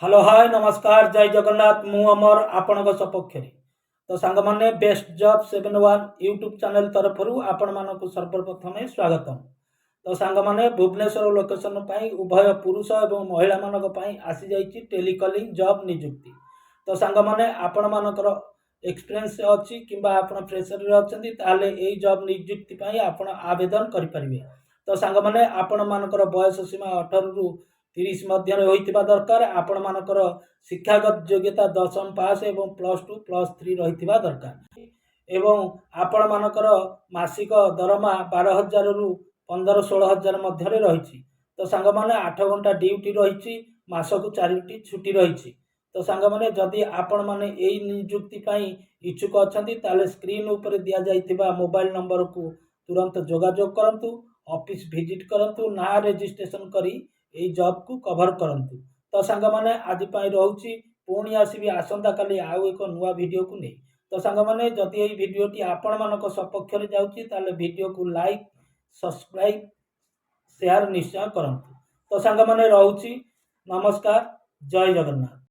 Hello hi नमस्कार जय जगन्नाथ मु अमर आपण सपक्ष तो सांग मैंने बेस्ट जॉब 71 यूट्यूब चैनल तरफ आपण मानक सर्वप्रथम स्वागत। तो सांग मैंने भुवनेश्वर लोकेशन उभय पुरुष और महिला मानक आसी जाइए टेलीकॉलिंग जॉब नियुक्ति। तो सांग मैंने आपण मानकर एक्सपीरियंस अच्छी कि आप फ्रेशर अच्छा यही जॉब नियुक्ति आप आवेदन करें। तो सांग मैंने आपण मानकर बयस सीमा 18 रु 30 मध्य होइतिबा दरकार। आपण मानकर शिक्षागत योग्यता 10वीं पास एवं +2 +3 रहितिबा दरकार एवं आपण मानकर मासिक दरमा 12,000 रु 15-16,000 मध्य रही। तो सांग माने 8 घंटा ड्यूटी रही मासकु 4टी छुट्टी रही। तो सांग माने जदि आपण माने एई नियुक्ति पई इच्छुक अछंती ताले स्क्रीन ऊपर दिया जाइतिबा मोबाइल नंबर को तुरंत जोगाजोग करंतु, ऑफिस विजिट करंतु, ना रजिस्ट्रेशन करी यही जॉब को कवर करंतु। तो सांग माने आज रोची पुणी आसबि आसंता काली आउ एक नुआ वीडियो को नहीं। तो सांग माने जदि यही वीडियोटी आपण मानक सपक्ष जाउची ताले वीडियो को लाइक सब्सक्राइब शेयर निश्चय करंतु। तो सांग माने रोची नमस्कार जय जगन्नाथ।